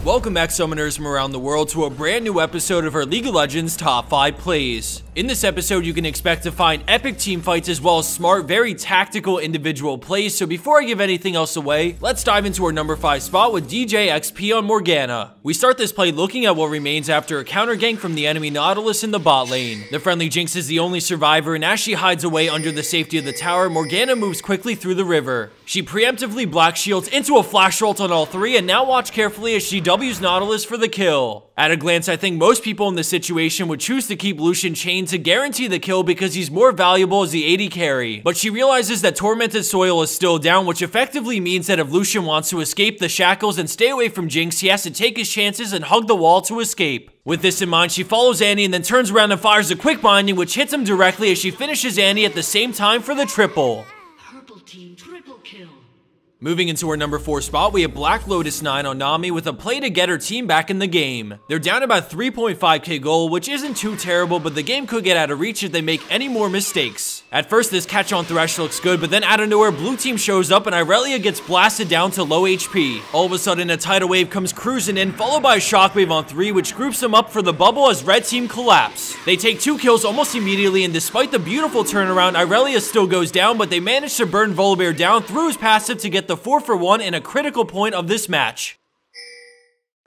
Welcome back, summoners from around the world, to a brand new episode of our League of Legends Top 5 Plays. In this episode, you can expect to find epic team fights as well as smart, very tactical individual plays, so before I give anything else away, let's dive into our number 5 spot with DJXP on Morgana. We start this play looking at what remains after a counter gank from the enemy Nautilus in the bot lane. The friendly Jinx is the only survivor, and as she hides away under the safety of the tower, Morgana moves quickly through the river. She preemptively black shields into a flash ult on all three, and now watch carefully as she W's Nautilus for the kill. At a glance, I think most people in this situation would choose to keep Lucian chained to guarantee the kill because he's more valuable as the AD carry. But she realizes that Tormented Soil is still down, which effectively means that if Lucian wants to escape the shackles and stay away from Jinx, he has to take his chances and hug the wall to escape. With this in mind, she follows Annie and then turns around and fires a quick binding, which hits him directly as she finishes Annie at the same time for the triple. Purple team triple kill. Moving into our number 4 spot, we have BlackLotus IX on Nami with a play to get her team back in the game. They're down about 3.5k gold, which isn't too terrible, but the game could get out of reach if they make any more mistakes. At first, this catch on Thresh looks good, but then out of nowhere, blue team shows up and Irelia gets blasted down to low HP. All of a sudden, a tidal wave comes cruising in, followed by a shockwave on 3, which groups them up for the bubble as red team collapse. They take 2 kills almost immediately, and despite the beautiful turnaround, Irelia still goes down, but they manage to burn Volibear down through his passive to get the 4-for-1 in a critical point of this match.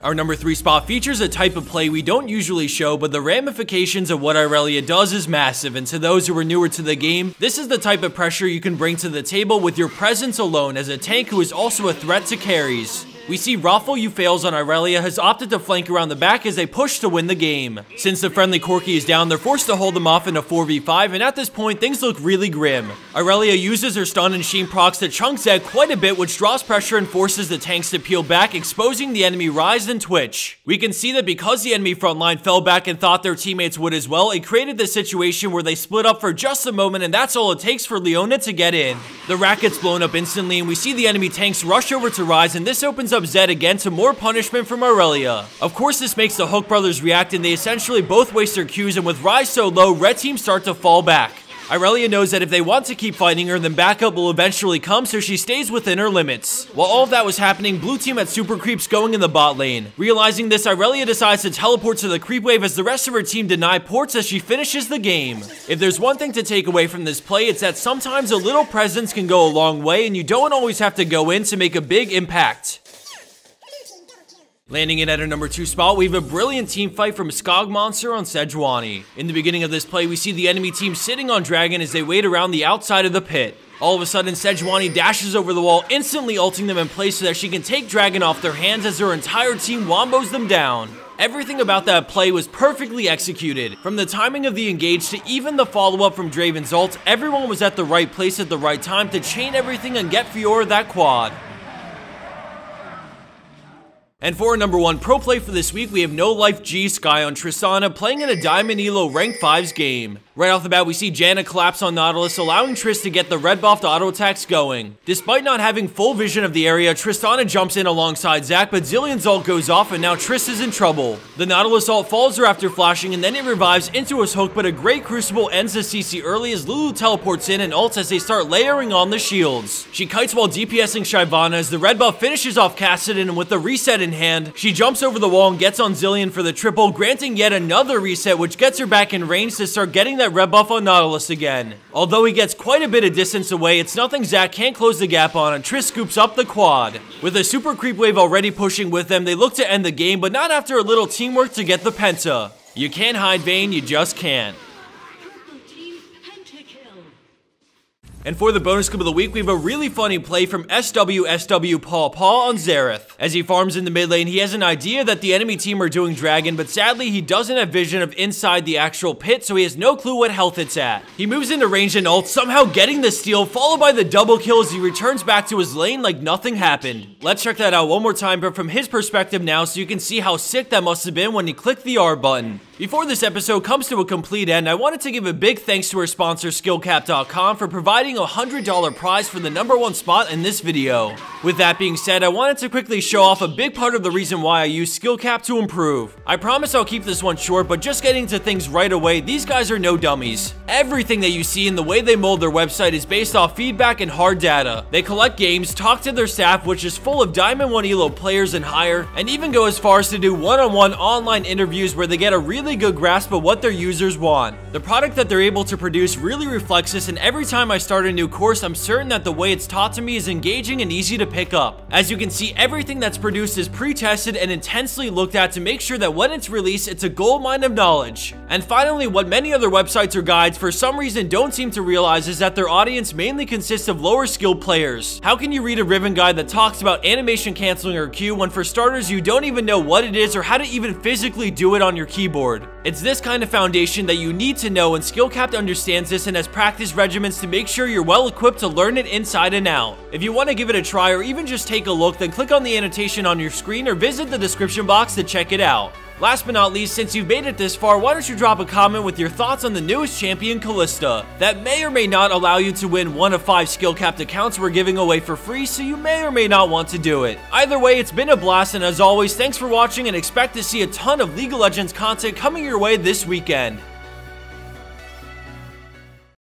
Our number 3 spot features a type of play we don't usually show, but the ramifications of what Irelia does is massive, and to those who are newer to the game, this is the type of pressure you can bring to the table with your presence alone as a tank who is also a threat to carries. We see Røflýøùfæîlz on Irelia has opted to flank around the back as they push to win the game. Since the friendly Corki is down, they're forced to hold them off in a 4v5, and at this point, things look really grim. Irelia uses her stun and sheen procs to chunk Zed quite a bit, which draws pressure and forces the tanks to peel back, exposing the enemy Rise and Twitch. We can see that because the enemy front line fell back and thought their teammates would as well, it created this situation where they split up for just a moment, and that's all it takes for Leona to get in. The rack gets blown up instantly, and we see the enemy tanks rush over to Rise, and this opens up Zed again to more punishment from Irelia. Of course, this makes the Hook brothers react, and they essentially both waste their Qs, and with Rise so low, red team start to fall back. Irelia knows that if they want to keep fighting her, then backup will eventually come, so she stays within her limits. While all of that was happening, blue team had super creeps going in the bot lane. Realizing this, Irelia decides to teleport to the creep wave as the rest of her team deny ports as she finishes the game. If there's one thing to take away from this play, it's that sometimes a little presence can go a long way, and you don't always have to go in to make a big impact. Landing in at our number 2 spot, we have a brilliant team fight from SkogMonster on Sejuani. In the beginning of this play, we see the enemy team sitting on Dragon as they wait around the outside of the pit. All of a sudden, Sejuani dashes over the wall, instantly ulting them in place so that she can take Dragon off their hands as her entire team wombos them down. Everything about that play was perfectly executed. From the timing of the engage to even the follow-up from Draven's ult, everyone was at the right place at the right time to chain everything and get Fiora that quad. And for our number 1 pro play for this week, we have NoLifeG SkY on Tristana playing in a Diamond Elo Rank 5's game. Right off the bat, we see Janna collapse on Nautilus, allowing Triss to get the red buffed auto attacks going. Despite not having full vision of the area, Tristana jumps in alongside Zac, but Zillion's ult goes off and now Triss is in trouble. The Nautilus ult follows her after flashing and then it revives into his hook, but a great Crucible ends the CC early as Lulu teleports in and ults as they start layering on the shields. She kites while DPSing Shyvana as the red buff finishes off Kassadin, and with the reset in hand, she jumps over the wall and gets on Zilean for the triple, granting yet another reset, which gets her back in range to start getting that red buff on Nautilus again. Although he gets quite a bit of distance away, it's nothing Zac can't close the gap on, and Triss scoops up the quad. With a super creep wave already pushing with them, they look to end the game, but not after a little teamwork to get the penta. You can't hide Vayne, you just can't. And for the bonus clip of the week, we have a really funny play from SWSW PawPaw on Xerath. As he farms in the mid lane, he has an idea that the enemy team are doing Dragon, but sadly he doesn't have vision of inside the actual pit, so he has no clue what health it's at. He moves into range and ult, somehow getting the steal, followed by the double kill as he returns back to his lane like nothing happened. Let's check that out one more time, but from his perspective now, so you can see how sick that must have been when he clicked the R button. Before this episode comes to a complete end, I wanted to give a big thanks to our sponsor Skillcap.com for providing a $100 prize for the #1 spot in this video. With that being said, I wanted to quickly show off a big part of the reason why I use Skillcap to improve. I promise I'll keep this one short, but just getting to things right away, these guys are no dummies. Everything that you see in the way they mold their website is based off feedback and hard data. They collect games, talk to their staff, which is full of Diamond 1 Elo players and higher, and even go as far as to do one-on-one online interviews where they get a really good grasp of what their users want. The product that they're able to produce really reflects this, and every time I start a new course, I'm certain that the way it's taught to me is engaging and easy to pick up. As you can see, everything that's produced is pre-tested and intensely looked at to make sure that when it's released, it's a goldmine of knowledge. And finally, what many other websites or guides for some reason don't seem to realize is that their audience mainly consists of lower skilled players. How can you read a Riven guide that talks about animation canceling or Q when for starters you don't even know what it is or how to even physically do it on your keyboard? It's this kind of foundation that you need to know, and Skillcap understands this and has practice regimens to make sure you're well equipped to learn it inside and out. If you want to give it a try or even just take a look, then click on the annotation on your screen or visit the description box to check it out. Last but not least, since you've made it this far, why don't you drop a comment with your thoughts on the newest champion, Kalista. That may or may not allow you to win one of 5 Skillcapped accounts we're giving away for free, so you may or may not want to do it. Either way, it's been a blast, and as always, thanks for watching and expect to see a ton of League of Legends content coming your way this weekend.